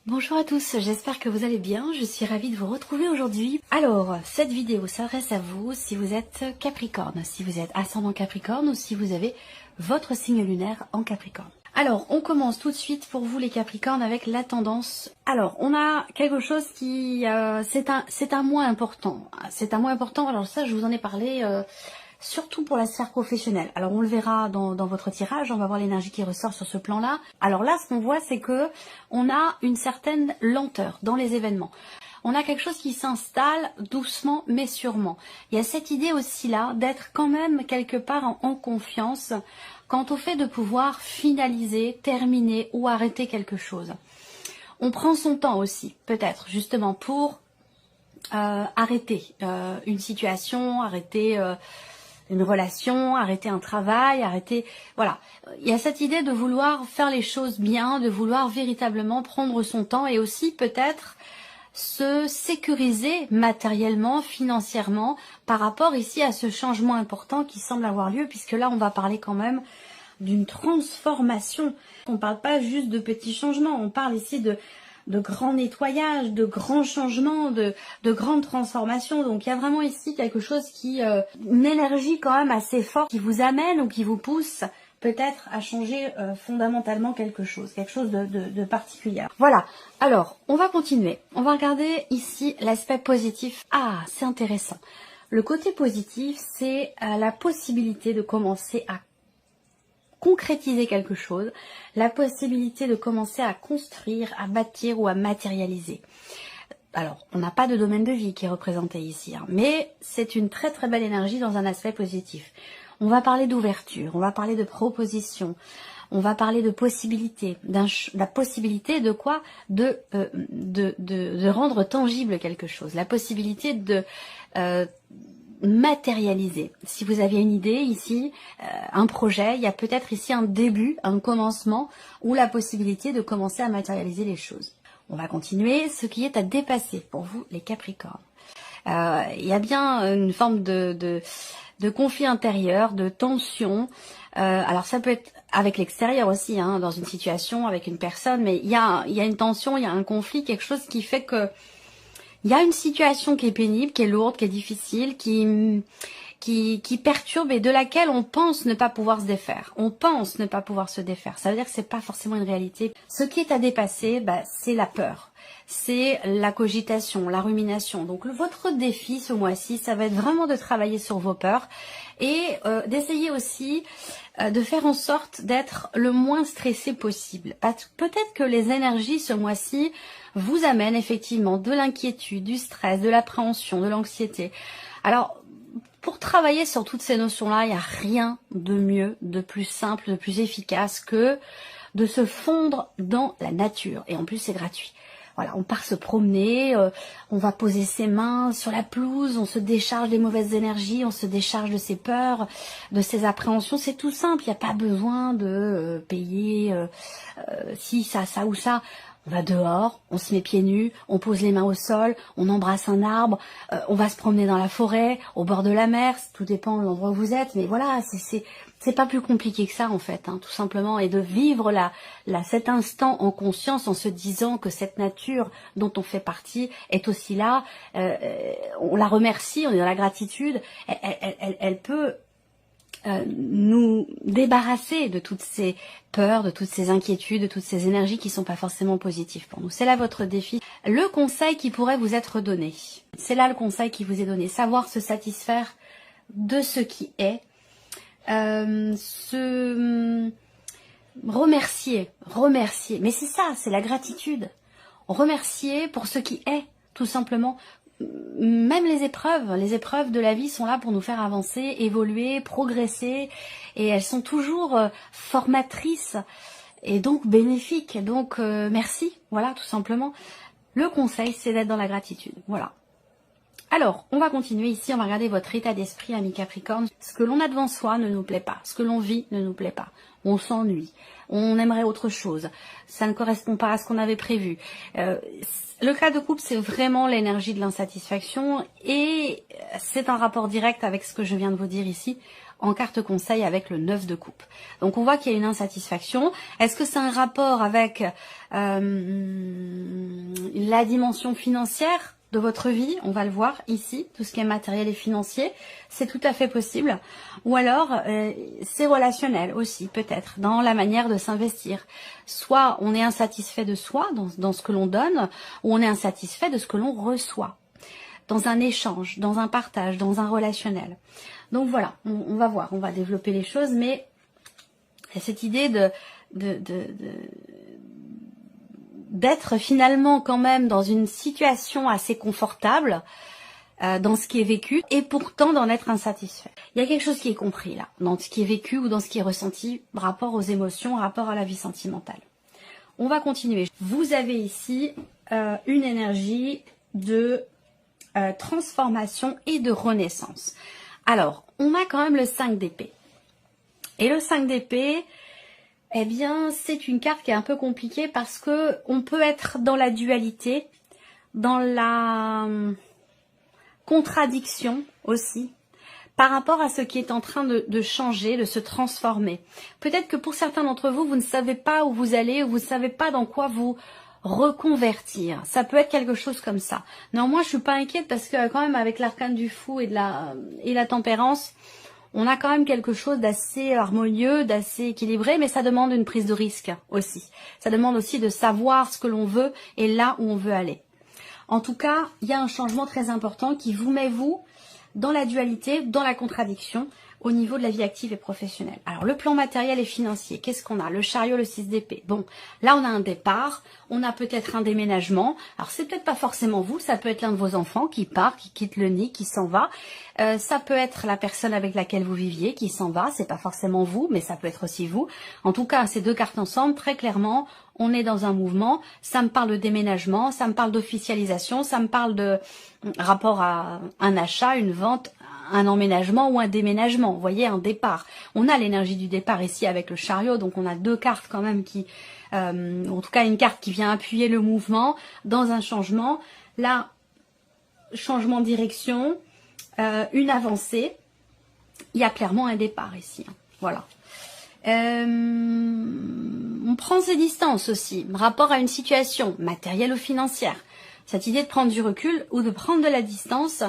Bonjour à tous, j'espère que vous allez bien, je suis ravie de vous retrouver aujourd'hui. Alors, cette vidéo s'adresse à vous si vous êtes Capricorne, si vous êtes ascendant Capricorne ou si vous avez votre signe lunaire en Capricorne. Alors, on commence tout de suite pour vous les Capricornes avec la tendance. Alors, on a quelque chose qui... c'est un mois important. C'est un mois important, alors ça je vous en ai parlé... surtout pour la sphère professionnelle. Alors on le verra dans votre tirage, on va voir l'énergie qui ressort sur ce plan-là. Alors là, ce qu'on voit, c'est que on a une certaine lenteur dans les événements. On a quelque chose qui s'installe doucement mais sûrement. Il y a cette idée aussi là d'être quand même quelque part en confiance quant au fait de pouvoir finaliser, terminer ou arrêter quelque chose. On prend son temps aussi, peut-être, justement pour arrêter une situation, arrêter... une relation, arrêter un travail, arrêter... Voilà, il y a cette idée de vouloir faire les choses bien, de vouloir véritablement prendre son temps et aussi peut-être se sécuriser matériellement, financièrement, par rapport ici à ce changement important qui semble avoir lieu, puisque là on va parler quand même d'une transformation. On ne parle pas juste de petits changements, on parle ici de grands nettoyages, de grands changements, de grandes transformations. Donc il y a vraiment ici quelque chose qui, une énergie quand même assez forte qui vous amène ou qui vous pousse peut-être à changer fondamentalement quelque chose de particulier. Voilà, alors on va continuer. On va regarder ici l'aspect positif. Ah, c'est intéressant. Le côté positif, c'est la possibilité de commencer à concrétiser quelque chose, la possibilité de commencer à construire, à bâtir ou à matérialiser. Alors, on n'a pas de domaine de vie qui est représenté ici, hein, mais c'est une très très belle énergie dans un aspect positif. On va parler d'ouverture, on va parler de proposition, on va parler de possibilité, la possibilité de quoi de rendre tangible quelque chose, la possibilité de... matérialiser. Si vous avez une idée ici, un projet, il y a peut-être ici un début, un commencement ou la possibilité de commencer à matérialiser les choses. On va continuer, ce qui est à dépasser pour vous les Capricornes. Il y a bien une forme de conflit intérieur, de tension. Alors ça peut être avec l'extérieur aussi, hein, dans une situation, avec une personne, mais il y a une tension, il y a un conflit, quelque chose qui fait que il y a une situation qui est pénible, qui est lourde, qui est difficile, qui perturbe et de laquelle on pense ne pas pouvoir se défaire. On pense ne pas pouvoir se défaire. Ça veut dire que c'est pas forcément une réalité. Ce qui est à dépasser, c'est la peur. C'est la cogitation, la rumination. Donc votre défi ce mois-ci, ça va être vraiment de travailler sur vos peurs et d'essayer aussi de faire en sorte d'être le moins stressé possible. Peut-être que les énergies ce mois-ci vous amènent effectivement de l'inquiétude, du stress, de l'appréhension, de l'anxiété. Alors, pour travailler sur toutes ces notions-là, il n'y a rien de mieux, de plus simple, de plus efficace que de se fondre dans la nature. Et en plus, c'est gratuit. Voilà, on part se promener, on va poser ses mains sur la pelouse, on se décharge des mauvaises énergies, on se décharge de ses peurs, de ses appréhensions. C'est tout simple, il n'y a pas besoin de payer si, ça ou ça. On va dehors, on se met pieds nus, on pose les mains au sol, on embrasse un arbre, on va se promener dans la forêt, au bord de la mer, tout dépend de l'endroit où vous êtes, mais voilà, c'est pas plus compliqué que ça en fait, hein, tout simplement, et de vivre cet instant en conscience en se disant que cette nature dont on fait partie est aussi là, on la remercie, on est dans la gratitude, elle peut nous débarrasser de toutes ces peurs, de toutes ces inquiétudes, de toutes ces énergies qui sont pas forcément positives pour nous. C'est là votre défi. Le conseil qui pourrait vous être donné, c'est là le conseil qui vous est donné, savoir se satisfaire de ce qui est, remercier, mais c'est ça, c'est la gratitude. Remercier pour ce qui est, tout simplement. Même les épreuves de la vie sont là pour nous faire avancer, évoluer, progresser, et elles sont toujours formatrices et donc bénéfiques. Donc merci, voilà, tout simplement. Le conseil, c'est d'être dans la gratitude, voilà. Alors, on va continuer ici, on va regarder votre état d'esprit, ami Capricorne. Ce que l'on a devant soi ne nous plaît pas, ce que l'on vit ne nous plaît pas. On s'ennuie, on aimerait autre chose, ça ne correspond pas à ce qu'on avait prévu. Le cas de couple, c'est vraiment l'énergie de l'insatisfaction et c'est un rapport direct avec ce que je viens de vous dire ici en carte conseil avec le 9 de coupe. Donc on voit qu'il y a une insatisfaction. Est-ce que c'est un rapport avec la dimension financière de votre vie, on va le voir ici, tout ce qui est matériel et financier, c'est tout à fait possible. Ou alors, c'est relationnel aussi, peut-être, dans la manière de s'investir. Soit on est insatisfait de soi, dans ce que l'on donne, ou on est insatisfait de ce que l'on reçoit. Dans un échange, dans un partage, dans un relationnel. Donc voilà, on va voir, on va développer les choses, mais cette idée d'être finalement quand même dans une situation assez confortable dans ce qui est vécu et pourtant d'en être insatisfait. Il y a quelque chose qui est compris là, dans ce qui est vécu ou dans ce qui est ressenti rapport aux émotions, rapport à la vie sentimentale. On va continuer. Vous avez ici une énergie de transformation et de renaissance. Alors, on a quand même le 5 d'épée. Et le 5 d'épée, eh bien, c'est une carte qui est un peu compliquée parce que on peut être dans la dualité, dans la contradiction aussi, par rapport à ce qui est en train de changer, de se transformer. Peut-être que pour certains d'entre vous, vous ne savez pas où vous allez, ou vous ne savez pas dans quoi vous reconvertir. Ça peut être quelque chose comme ça. Néanmoins, je suis pas inquiète parce que quand même avec l'arcane du fou et la tempérance, on a quand même quelque chose d'assez harmonieux, d'assez équilibré, mais ça demande une prise de risque aussi. Ça demande aussi de savoir ce que l'on veut et là où on veut aller. En tout cas, il y a un changement très important qui vous met, vous, dans la dualité, dans la contradiction, au niveau de la vie active et professionnelle. Alors, le plan matériel et financier, qu'est-ce qu'on a? Le chariot, le 6 d'épée. Bon, là, on a un départ, on a peut-être un déménagement. Alors, c'est peut-être pas forcément vous, ça peut être l'un de vos enfants qui part, qui quitte le nid, qui s'en va. Ça peut être la personne avec laquelle vous viviez qui s'en va, c'est pas forcément vous, mais ça peut être aussi vous. En tout cas, ces deux cartes ensemble, très clairement, on est dans un mouvement, ça me parle de déménagement, ça me parle d'officialisation, ça me parle de rapport à un achat, une vente, un emménagement ou un déménagement, vous voyez, un départ. On a l'énergie du départ ici avec le chariot, donc on a deux cartes quand même qui, en tout cas une carte qui vient appuyer le mouvement dans un changement. Là, changement de direction, une avancée, il y a clairement un départ ici, hein. Voilà. On prend ses distances aussi, rapport à une situation matérielle ou financière. Cette idée de prendre du recul ou de prendre de la distance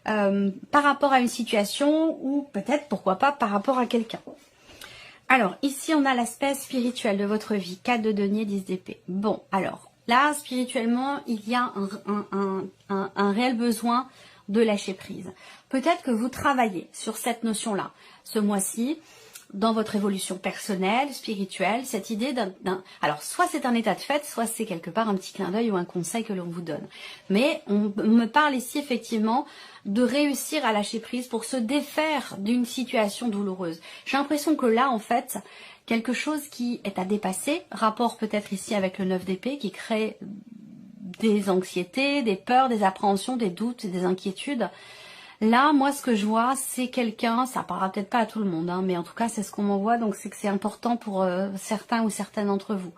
par rapport à une situation ou peut-être, pourquoi pas, par rapport à quelqu'un. Alors, ici, on a l'aspect spirituel de votre vie. 4 de denier, 10 d'épée. Bon, alors, là, spirituellement, il y a un réel besoin de lâcher prise. Peut-être que vous travaillez sur cette notion-là ce mois-ci, dans votre évolution personnelle, spirituelle, cette idée alors, soit c'est un état de fait, soit c'est quelque part un petit clin d'œil ou un conseil que l'on vous donne. Mais on me parle ici effectivement de réussir à lâcher prise pour se défaire d'une situation douloureuse. J'ai l'impression que là, en fait, quelque chose qui est à dépasser, rapport peut-être ici avec le 9 d'épée, qui crée des anxiétés, des peurs, des appréhensions, des doutes, des inquiétudes. Là, moi, ce que je vois, c'est quelqu'un, ça parlera peut-être pas à tout le monde, hein, mais en tout cas, c'est ce qu'on m'envoie, donc c'est que c'est important pour certains ou certaines d'entre vous.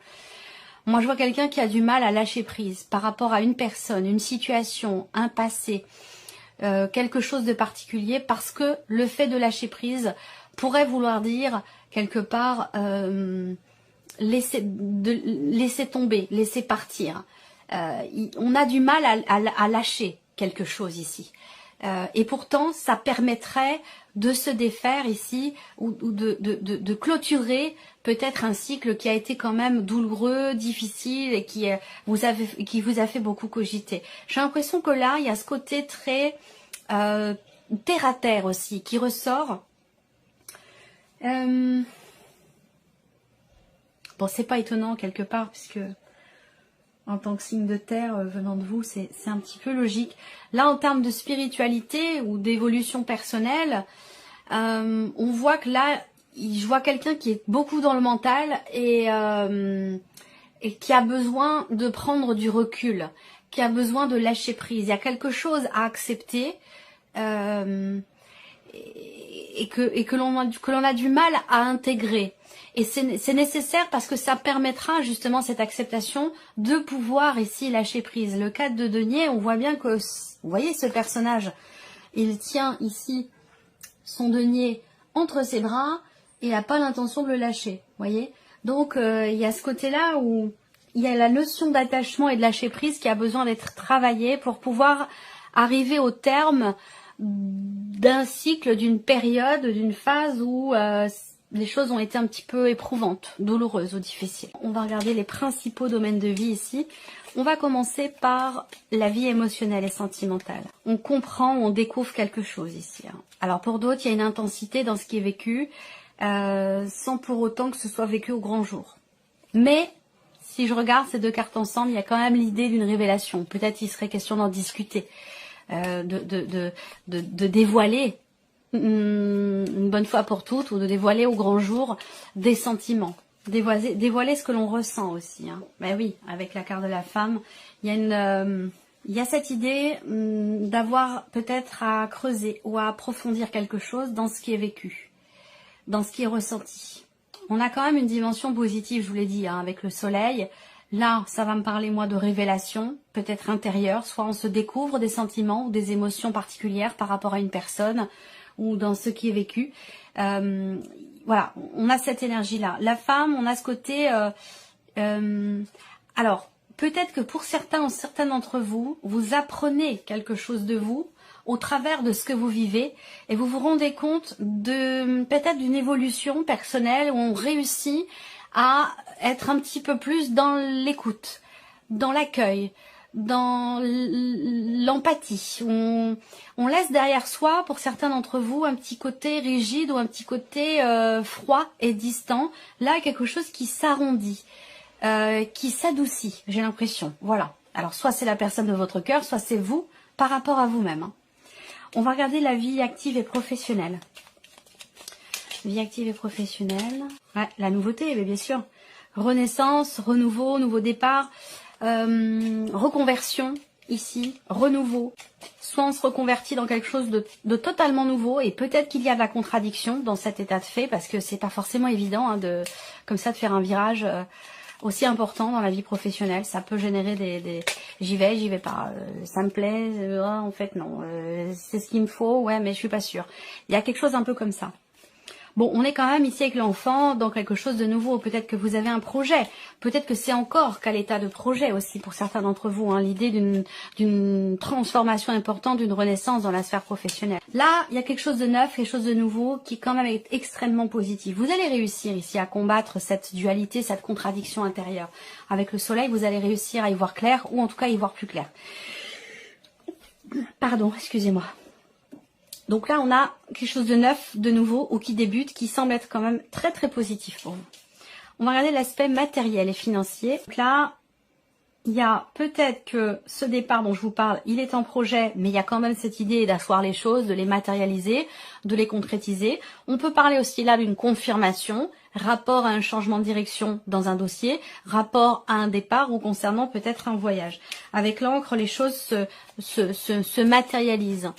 Moi, je vois quelqu'un qui a du mal à lâcher prise par rapport à une personne, une situation, un passé, quelque chose de particulier, parce que le fait de lâcher prise pourrait vouloir dire, quelque part, laisser tomber, laisser partir. On a du mal à lâcher quelque chose ici. Et pourtant, ça permettrait de se défaire ici ou de clôturer peut-être un cycle qui a été quand même douloureux, difficile et qui vous a fait beaucoup cogiter. J'ai l'impression que là, il y a ce côté très terre à terre aussi qui ressort. Bon, c'est pas étonnant quelque part puisque en tant que signe de terre venant de vous, c'est un petit peu logique. Là, en termes de spiritualité ou d'évolution personnelle, on voit que là, je vois quelqu'un qui est beaucoup dans le mental et qui a besoin de prendre du recul, qui a besoin de lâcher prise. Il y a quelque chose à accepter et que l'on a du mal à intégrer. Et c'est nécessaire parce que ça permettra justement cette acceptation de pouvoir ici lâcher prise. Le 4 de denier, on voit bien que, vous voyez ce personnage, il tient ici son denier entre ses bras et n'a pas l'intention de le lâcher, voyez. Donc il y a ce côté-là où il y a la notion d'attachement et de lâcher prise qui a besoin d'être travaillée pour pouvoir arriver au terme d'un cycle, d'une période, d'une phase où les choses ont été un petit peu éprouvantes, douloureuses ou difficiles. On va regarder les principaux domaines de vie ici. On va commencer par la vie émotionnelle et sentimentale. On comprend, on découvre quelque chose ici. Alors pour d'autres, il y a une intensité dans ce qui est vécu, sans pour autant que ce soit vécu au grand jour. Mais si je regarde ces deux cartes ensemble, il y a quand même l'idée d'une révélation. Peut-être il serait question d'en discuter, de dévoiler une bonne fois pour toutes, ou de dévoiler au grand jour des sentiments. Dévoiler ce que l'on ressent aussi. Ben oui, avec la carte de la femme, il y a cette idée d'avoir peut-être à creuser ou à approfondir quelque chose dans ce qui est vécu, dans ce qui est ressenti. On a quand même une dimension positive, je vous l'ai dit, avec le soleil. Là, ça va me parler, moi, de révélation, peut-être intérieure. Soit on se découvre des sentiments ou des émotions particulières par rapport à une personne ou dans ce qui est vécu. Voilà, on a cette énergie-là. La femme, on a ce côté... alors, peut-être que pour certains ou certaines d'entre vous, vous apprenez quelque chose de vous au travers de ce que vous vivez et vous vous rendez compte de peut-être d'une évolution personnelle où on réussit à être un petit peu plus dans l'écoute, dans l'accueil, dans l'empathie. On laisse derrière soi, pour certains d'entre vous, un petit côté rigide ou un petit côté froid et distant. Là, quelque chose qui s'arrondit, qui s'adoucit, j'ai l'impression. Voilà. Alors, soit c'est la personne de votre cœur, soit c'est vous par rapport à vous-même. On va regarder la vie active et professionnelle. Vie active et professionnelle. Ouais, la nouveauté, mais bien sûr. Renaissance, renouveau, nouveau départ, reconversion ici, renouveau. Soit on se reconvertit dans quelque chose de totalement nouveau et peut-être qu'il y a de la contradiction dans cet état de fait parce que c'est pas forcément évident comme ça de faire un virage aussi important dans la vie professionnelle. Ça peut générer des j'y vais pas, ça me plaît, en fait non, c'est ce qu'il me faut, ouais mais je suis pas sûre. Il y a quelque chose un peu comme ça. Bon, on est quand même ici avec l'enfant dans quelque chose de nouveau. Peut-être que vous avez un projet. Peut-être que c'est encore qu'à l'état de projet aussi pour certains d'entre vous. L'idée d'une transformation importante, d'une renaissance dans la sphère professionnelle. Là, il y a quelque chose de neuf, quelque chose de nouveau qui quand même est extrêmement positif. Vous allez réussir ici à combattre cette dualité, cette contradiction intérieure. Avec le soleil, vous allez réussir à y voir clair ou en tout cas à y voir plus clair. Pardon, excusez-moi. Donc là, on a quelque chose de neuf, de nouveau, ou qui débute, qui semble être quand même très très positif pour vous. On va regarder l'aspect matériel et financier. Donc là, il y a peut-être que ce départ dont je vous parle, il est en projet, mais il y a quand même cette idée d'asseoir les choses, de les matérialiser, de les concrétiser. On peut parler aussi là d'une confirmation, rapport à un changement de direction dans un dossier, rapport à un départ ou concernant peut-être un voyage. Avec l'encre, les choses se matérialisent.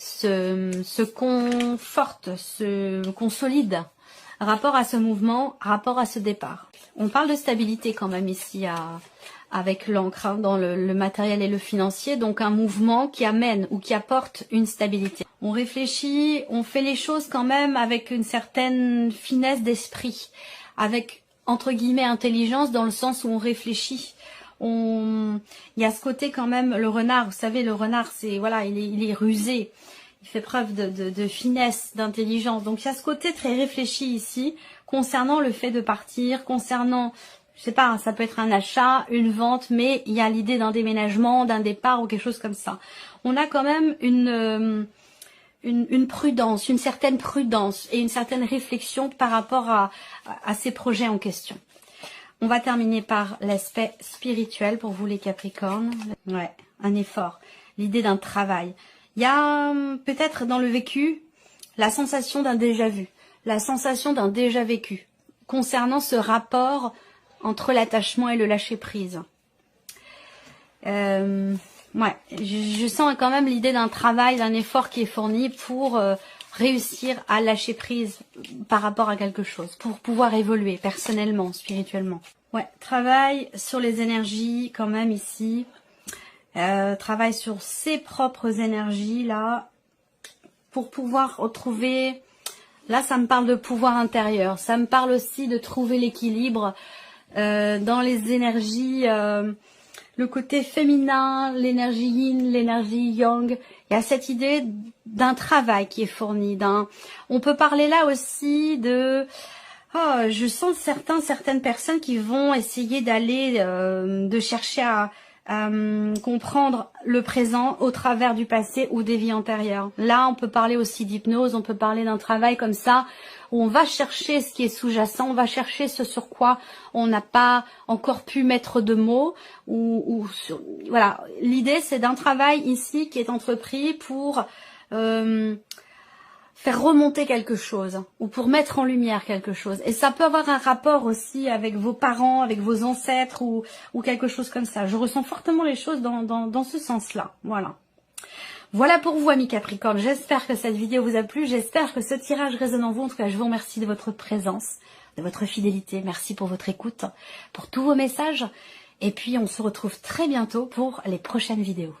Se conforte, se consolide rapport à ce mouvement, rapport à ce départ. On parle de stabilité quand même ici avec l'encre dans le matériel et le financier, donc un mouvement qui amène ou qui apporte une stabilité. On réfléchit, on fait les choses quand même avec une certaine finesse d'esprit, avec entre guillemets intelligence dans le sens où on réfléchit. Il y a ce côté quand même, le renard, vous savez, le renard, c'est voilà, il est rusé, il fait preuve de finesse, d'intelligence. Donc il y a ce côté très réfléchi ici, concernant le fait de partir, concernant, je sais pas, ça peut être un achat, une vente, mais il y a l'idée d'un déménagement, d'un départ ou quelque chose comme ça. On a quand même une prudence, une certaine prudence et une certaine réflexion par rapport à ces projets en question. On va terminer par l'aspect spirituel pour vous les Capricornes. Ouais, un effort, l'idée d'un travail. Il y a peut-être dans le vécu la sensation d'un déjà vu, la sensation d'un déjà vécu, concernant ce rapport entre l'attachement et le lâcher-prise. Ouais, je sens quand même l'idée d'un travail, d'un effort qui est fourni pour réussir à lâcher prise par rapport à quelque chose, pour pouvoir évoluer personnellement, spirituellement. Ouais, travail sur les énergies quand même ici. Travail sur ses propres énergies là, pour pouvoir retrouver, là ça me parle de pouvoir intérieur, ça me parle aussi de trouver l'équilibre dans les énergies, le côté féminin, l'énergie yin, l'énergie yang. Il y a cette idée d'un travail qui est fourni. On peut parler là aussi de... Oh, je sens certaines personnes qui vont essayer d'aller, de chercher à comprendre le présent au travers du passé ou des vies antérieures. Là, on peut parler aussi d'hypnose, on peut parler d'un travail comme ça, où on va chercher ce qui est sous-jacent, on va chercher ce sur quoi on n'a pas encore pu mettre de mots. Voilà, l'idée c'est d'un travail ici qui est entrepris pour... faire remonter quelque chose ou pour mettre en lumière quelque chose. Et ça peut avoir un rapport aussi avec vos parents, avec vos ancêtres ou quelque chose comme ça. Je ressens fortement les choses dans ce sens-là. Voilà. Voilà pour vous, amis Capricorne. J'espère que cette vidéo vous a plu. J'espère que ce tirage résonne en vous. En tout cas, je vous remercie de votre présence, de votre fidélité. Merci pour votre écoute, pour tous vos messages. Et puis, on se retrouve très bientôt pour les prochaines vidéos.